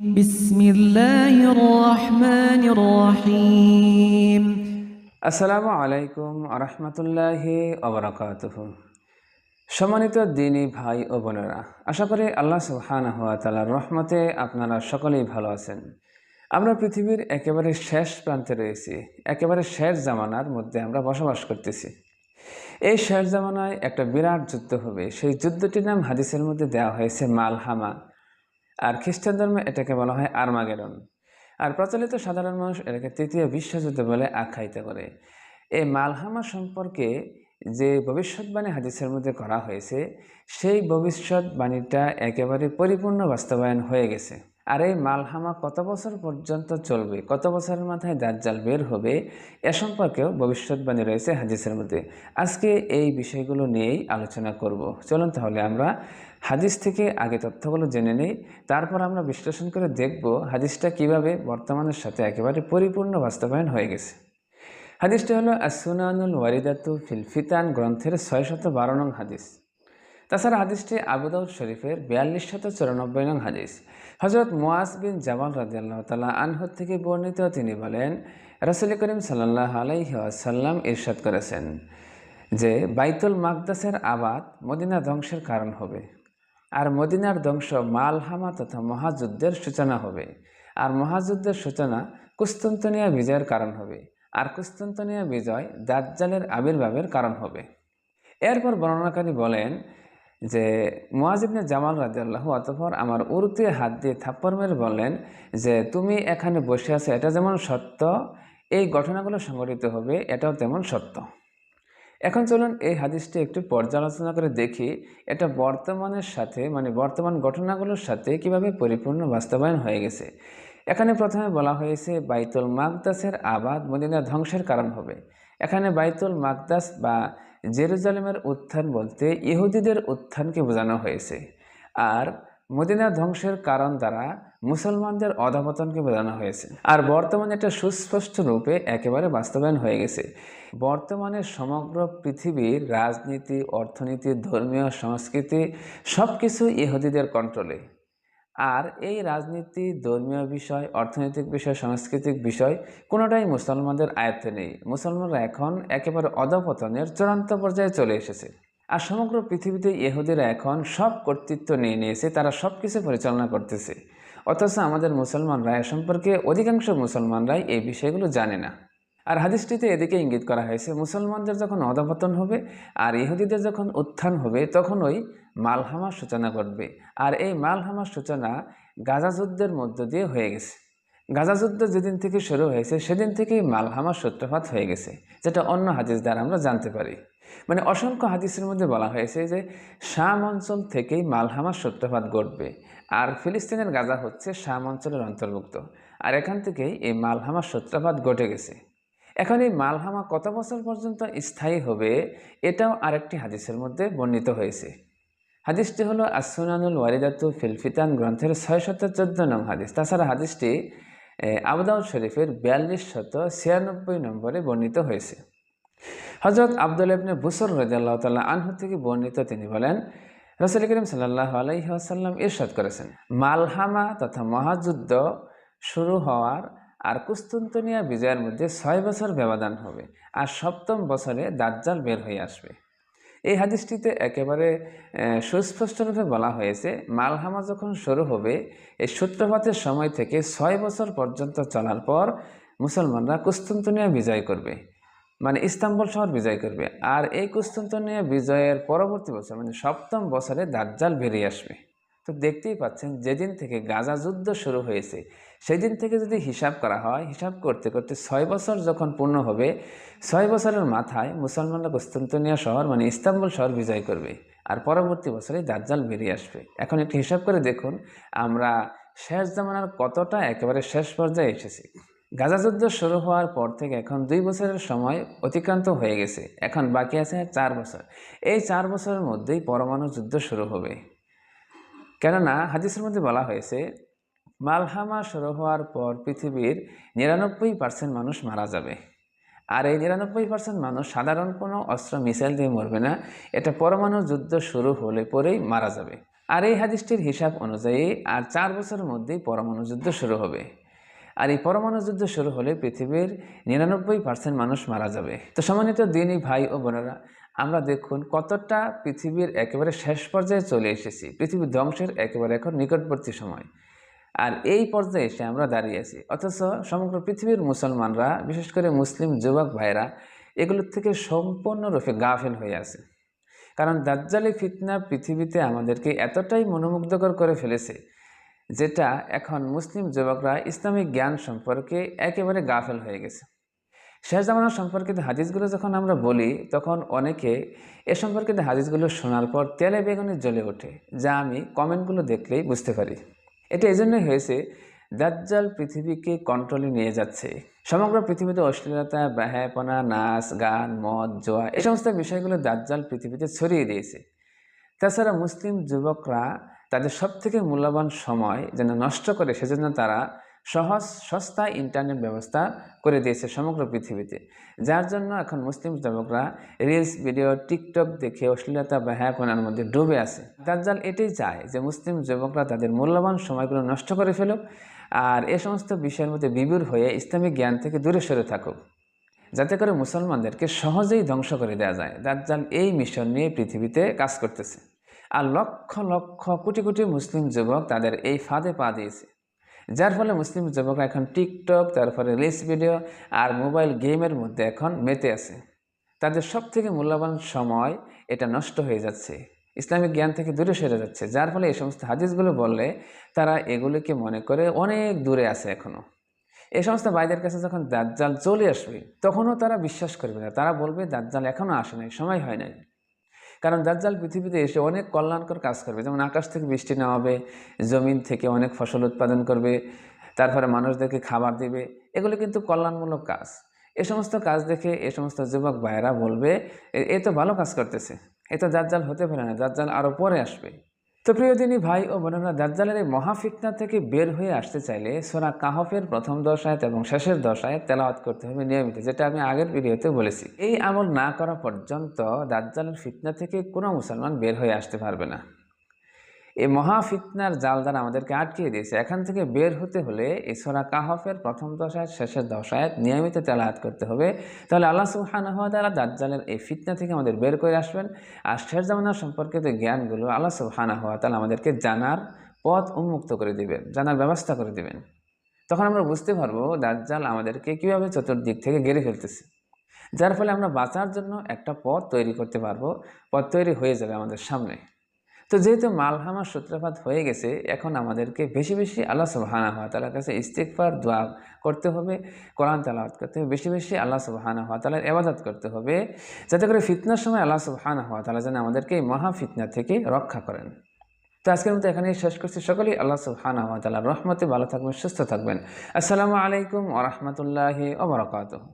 বিসমিল্লাহির রহমানির রহিম। আসসালামু আলাইকুম আরহামতুল্লাহি ওবারাকাতুহু। সম্মানিত দিনী ভাই ও বোনেরা, আশা করি আল্লাহ সুবহানাহু ওয়া তাআলার রহমতে আপনারা সকলেই ভালো আছেন। আমরা পৃথিবীর একেবারে শেষ প্রান্তে রয়েছি, একেবারে শেষ জামানার মধ্যে আমরা বসবাস করতেছি। এই শেষ জামানায় একটা বিরাট যুদ্ধ হবে। সেই যুদ্ধটির নাম হাদিসের মধ্যে দেওয়া হয়েছে মালহামা, আর খ্রিস্টান ধর্মে এটাকে বলা হয় আর্মাগেডন। আর প্রচলিত সাধারণ মানুষ এটাকে তৃতীয় বিশ্বযুদ্ধ বলে আখ্যায়িত করে। এই মালহামা সম্পর্কে যে ভবিষ্যৎবাণী হাদিসের মধ্যে করা হয়েছে, সেই ভবিষ্যৎবাণীটা একেবারে পরিপূর্ণ বাস্তবায়ন হয়ে গেছে। আর এই মালহামা কত বছর পর্যন্ত চলবে, কত বছরের মাথায় দাজ্জাল বের হবে, এ সম্পর্কেও ভবিষ্যৎবাণী রয়েছে হাদিসের মধ্যে। আজকে এই বিষয়গুলো নিয়েই আলোচনা করব। চলুন তাহলে আমরা হাদিস থেকে আগে তথ্যগুলো জেনে নেই, তারপর আমরা বিশ্লেষণ করে দেখব হাদিসটা কিভাবে বর্তমানের সাথে একেবারে পরিপূর্ণ বাস্তবায়ন হয়ে গেছে। হাদিসটি হলো as-সুনানুল ওয়ারিদাতু ফিল ফিতান গ্রন্থের 612 নং হাদিস। তাছাড়া হাদিসটি আবু দাউদ শরীফের 4294 নং হাদিস। হযরত মুআজ বিন জাবাল রাদিয়াল্লাহু তাআলা আনহু থেকে বর্ণিত, তিনি বলেন, রাসূল করিম সাল্লাল্লাহু আলাইহি ওয়াসাল্লাম ইরশাদ করেছেন যে বাইতুল মাকদাসের আবাদ মদিনা ধ্বংসের কারণ হবে, আর মদিনার ধ্বংস মালহামা তথা মহাযুদ্ধের সূচনা হবে, আর মহাযুদ্ধের সূচনা কুস্তুনতুনিয়া বিজয়ের কারণ হবে, আর কুস্তুনতুনিয়া বিজয় দাজ্জালের আবির্ভাবের কারণ হবে। এরপর বর্ণনাকারী বলেন যে মুআজ ইবনে জামাল রাদিয়াল্লাহু অতঃপর আমার উরুতে হাত দিয়ে থাপ্পড় মেরে বললেন যে তুমি এখানে বসে আছো, এটা যেমন সত্য এই ঘটনাগুলো সংঘটিত হবে, এটাও তেমন সত্য। এখন চলুন এই হাদিসটি একটু পর্যালোচনা করে দেখি এটা বর্তমানের সাথে, মানে বর্তমান ঘটনাগুলোর সাথে কিভাবে পরিপূর্ণ বাস্তবায়ন হয়ে গেছে। এখানে প্রথমে বলা হয়েছে বাইতুল মাকদাসের আবাদ মদিনা ধ্বংসের কারণ হবে। এখানে বাইতুল মাকদাস বা জেরুজালেমের উত্থান বলতে ইহুদিদের উত্থানকে বোঝানো হয়েছে, আর মদিনা ধ্বংসের কারণ দ্বারা মুসলমানদের অধঃপতনকে বোঝানো হয়েছে। আর বর্তমানে এটা সুস্পষ্ট রূপে একেবারে বাস্তবায়ন হয়ে গেছে। বর্তমানে সমগ্র পৃথিবীর রাজনীতি, অর্থনীতি, ধর্মীয় সংস্কৃতি সব কিছু ইহুদিদের কন্ট্রোলে। আর এই রাজনীতি, ধর্মীয় বিষয়, অর্থনৈতিক বিষয়, সাংস্কৃতিক বিষয় কোনোটাই মুসলমানদের আয়ত্তে নেই। মুসলমানরা এখন একেবারে অধঃপতনের চূড়ান্ত পর্যায়ে চলে এসেছে। আর সমগ্র পৃথিবীতে ইহুদিরা এখন সব কর্তৃত্ব নিয়ে নিয়েছে, তারা সব কিছু পরিচালনা করতেছে। অথচ আমাদের মুসলমানরা এ সম্পর্কে, অধিকাংশ মুসলমানরাই এই বিষয়গুলো জানে না। আর হাদিসটিতে এদিকে ইঙ্গিত করা হয়েছে মুসলমানদের যখন অধঃপতন হবে আর ইহুদিদের যখন উত্থান হবে, তখন ওই মালহামার সূচনা ঘটবে। আর এই মালহামার সূচনা গাজা যুদ্ধের মধ্য দিয়ে হয়ে গেছে। গাজা যুদ্ধ যেদিন থেকে শুরু হয়েছে সেদিন থেকেই মালহামার সূত্রপাত হয়ে গেছে, যেটা অন্য হাদিস দ্বারা আমরা জানতে পারি। মানে অসংখ্য হাদিসের মধ্যে বলা হয়েছে যে শাম অঞ্চল থেকেই মালহামার সূত্রপাত ঘটবে, আর ফিলিস্তিনের গাজা হচ্ছে শাম অঞ্চলের অন্তর্ভুক্ত, আর এখান থেকেই এই মালহামার সূত্রপাত ঘটে গেছে। এখন এই মালহামা কত বছর পর্যন্ত স্থায়ী হবে, এটাও আরেকটি হাদিসের মধ্যে বর্ণিত হয়েছে। হাদিসটি হলো as-সুনানুল ওয়ারিদাতু ফিল ফিতান গ্রন্থের 614 নং হাদিস। তাছাড়া হাদিসটি আবু দাউদ শরীফের 4296 নম্বরে বর্ণিত হয়েছে। হযরত আব্দুল্লাহ ইবনে বুসর রাদিয়াল্লাহু তাআলা আনহু থেকে বর্ণিত, তিনি বলেন, রাসূল করিম সাল্লাল্লাহু আলাইহি ওয়াসাল্লাম ইরশাদ করেছেন, মালহামা তথা মহাযুদ্ধ শুরু হওয়ার আর কুস্তুনতুনিয়া বিজয়ের মধ্যে 6 বছর ব্যবধান হবে, আর 7ম বছরে দাজ্জাল বের হয়ে আসবে। এই হাদিসটিতে একেবারে সুস্পষ্টরূপে বলা হয়েছে মালহামা যখন শুরু হবে, এই সূত্রপাতের সময় থেকে 6 বছর পর্যন্ত চলার পর মুসলমানরা কুস্তুনতুনিয়া বিজয় করবে, মানে ইস্তাম্বুল শহর বিজয় করবে। আর এই কুস্তুনতুনিয়া বিজয়ের পরবর্তী বছর, মানে 7ম বছরে দাজ্জাল বেরিয়ে আসবে। তো দেখতেই পাচ্ছেন যেদিন থেকে গাজা যুদ্ধ শুরু হয়েছে সেদিন থেকে যদি হিসাব করা হয়, হিসাব করতে করতে 6 বছর যখন পূর্ণ হবে, 6 বছরের মাথায় মুসলমানরা কুস্তুনতুনিয়া শহর মানে ইস্তাম্বুল শহর বিজয় করবে, আর পরবর্তী বছরে দাজ্জাল বেরিয়ে আসবে। এখন একটু হিসাব করে দেখুন আমরা শেষ জামানার কতটা একেবারে শেষ পর্যায়ে এসেছি। গাজা যুদ্ধ শুরু হওয়ার পর থেকে এখন 2 বছরের সময় অতিক্রান্ত হয়ে গেছে, এখন বাকি আছে 4 বছর। এই 4 বছরের মধ্যেই পরমাণু যুদ্ধ শুরু হবে। কেননা হাদিসের মধ্যে বলা হয়েছে মালহামা শুরু হওয়ার পর পৃথিবীর 99% মানুষ মারা যাবে, আর এই 99% মানুষ সাধারণ কোনো অস্ত্র মিসাইল দিয়ে মরবে না, এটা পরমাণু যুদ্ধ শুরু হলে পরেই মারা যাবে। আর এই হাদিসটির হিসাব অনুযায়ী আর 4 বছরের মধ্যেই পরমাণু যুদ্ধ শুরু হবে। আর এই পরমাণু যুদ্ধ শুরু হলে পৃথিবীর 99% মানুষ মারা যাবে। তো সম্মানিত দিনী ভাই ও বোনেরা, আমরা দেখুন কতটা পৃথিবীর একেবারে শেষ পর্যায়ে চলে এসেছি। পৃথিবীর ধ্বংসের একেবারে এখন নিকটবর্তী সময়। আর এই পর্যায়ে এসে আমরা দাঁড়িয়ে আছি, অথচ সমগ্র পৃথিবীর মুসলমানরা, বিশেষ করে মুসলিম যুবক ভাইরা এগুলোর থেকে সম্পূর্ণরূপে গাফেল হয়ে আছে। কারণ দাজ্জালি ফিতনা পৃথিবীতে আমাদেরকে এতটাই মনোমুগ্ধকর করে ফেলেছে, যেটা এখন মুসলিম যুবকরা ইসলামিক জ্ঞান সম্পর্কে একেবারে গাফেল হয়ে গেছে। শেষ জামানা সম্পর্কিত হাদিসগুলো যখন আমরা বলি, তখন অনেকে এ সম্পর্কিত হাদিসগুলো শোনার পর তেলে বেগুনে জ্বলে ওঠে, যা আমি কমেন্টগুলো দেখলেই বুঝতে পারি। এটা এজন্যই হয়েছে, দাজ্জাল পৃথিবীকে কন্ট্রোলে নিয়ে যাচ্ছে। সমগ্র পৃথিবীতে অশ্লীলতা, ব্যাহাপনা, নাচ, গান, মদ, জোয়া এই সমস্ত বিষয়গুলো দাজ্জাল পৃথিবীতে ছড়িয়ে দিয়েছে। তাছাড়া মুসলিম যুবকরা তাদের সবথেকে মূল্যবান সময় যেন নষ্ট করে, সেজন্য তারা সহজ সস্তা ইন্টারনেট ব্যবস্থা করে দিয়েছে সমগ্র পৃথিবীতে, যার জন্য এখন মুসলিম যুবকরা রিলস ভিডিও, টিকটক দেখে অশ্লীলতা, ব্যাহাপনার মধ্যে ডুবে আছে। দাজ্জাল এটাই চায় যে মুসলিম যুবকরা তাদের মূল্যবান সময়গুলো নষ্ট করে ফেলুক, আর এ সমস্ত বিষয়ের মধ্যে বিভোর হয়ে ইসলামিক জ্ঞান থেকে দূরে সরে থাকুক, যাতে করে মুসলমানদেরকে সহজেই ধ্বংস করে দেওয়া যায়। দাজ্জাল এই মিশন নিয়ে পৃথিবীতে কাজ করতেছে। আর লক্ষ লক্ষ কোটি কোটি মুসলিম যুবক তাদের এই ফাঁদে পা দিয়েছে, যার ফলে মুসলিম যুবকরা এখন টিকটক, তারপরে রিলস ভিডিও আর মোবাইল গেমের মধ্যে এখন মেতে আছে। তাদের সব থেকে মূল্যবান সময় এটা নষ্ট হয়ে যাচ্ছে, ইসলামিক জ্ঞান থেকে দূরে সরে যাচ্ছে, যার ফলে এই সমস্ত হাদিসগুলো বললে তারা এগুলিকে মনে করে অনেক দূরে আছে এখনও। এই সমস্ত ভাইদের কাছে যখন দাজ্জাল চলে আসবে, তখনও তারা বিশ্বাস করবে না। তারা বলবে দাজ্জাল এখনও আসে নাই, সময় হয় নাই। কারণ দাজ্জাল পৃথিবীতে এসে অনেক কল্যাণকর কাজ করবে, যেমন আকাশ থেকে বৃষ্টি নামাবে, জমিন থেকে অনেক ফসল উৎপাদন করবে, তারপরে মানুষদেরকে খাবার দেবে। এগুলো কিন্তু কল্যাণমূলক কাজ। এ সমস্ত কাজ দেখে এ সমস্ত যুবক ভাইয়েরা বলবে এ তো ভালো কাজ করতেছে, এ তো দাজ্জাল হতে পারে না, দাজ্জাল আরও পরে আসবে। তো প্রিয় দিনী ভাই ও বোনেরা, দাজ্জালের এই মহাফিতনা থেকে বের হয়ে আসতে চাইলে সূরা কাহফের প্রথম 10 আয়াত এবং শেষের 10 আয়াত তেলাওয়াত করতে হবে নিয়মিত, যেটা আমি আগের ভিডিওতে বলেছি। এই আমল না করা পর্যন্ত দাজ্জালের ফিতনা থেকে কোনো মুসলমান বের হয়ে আসতে পারবে না। এই মহাফিতনার জাল দ্বারা আমাদেরকে আটকিয়ে দিয়েছে। এখান থেকে বের হতে হলে এই সূরা কাহফের প্রথম 10 আয়াত, শেষের 10 আয়াত নিয়মিত তেলাওয়াত করতে হবে। তাহলে আল্লাহ সুবহানাহু ওয়া তাআলা দাজ্জালের এই ফিতনা থেকে আমাদের বের করে আসবেন। আর শেষ জামানার সম্পর্কিত জ্ঞানগুলো আল্লাহ সুবহানাহু ওয়া তাআলা আমাদেরকে জানার পথ উন্মুক্ত করে দিবেন, জানার ব্যবস্থা করে দিবেন। তখন আমরা বুঝতে পারবো দাজ্জাল আমাদেরকে কীভাবে চতুর্দিক থেকে ঘিরে ফেলতেছে, যার ফলে আমরা বাঁচার জন্য একটা পথ তৈরি করতে পারবো। পথ তৈরি হয়ে যাবে আমাদের সামনে। তো যেহেতু মালহামার সূত্রপাত হয়ে গেছে, এখন আমাদেরকে বেশি বেশি আল্লাহ সুবহানাহু ওয়া তাআলার কাছে ইস্তিগফার, দোয়া করতে হবে, কোরআন তেলাওয়াত করতে হবে, বেশি বেশি আল্লাহ সুবহানাহু ওয়া তাআলার ইবাদত করতে হবে, যাতে করে ফিতনার সময় আল্লাহ সুবহানাহু ওয়া তাআলা যেন আমাদেরকে এই মহা ফিতনা থেকে রক্ষা করেন। তো আজকের মতো এখানেই শেষ করছি। সকলেই আল্লাহ সুবহানাহু ওয়া তাআলার রহমতে ভালো থাকবেন, সুস্থ থাকবেন। আসসালামু আলাইকুম ওয়া রাহমাতুল্লাহি ওয়া বারাকাতুহু।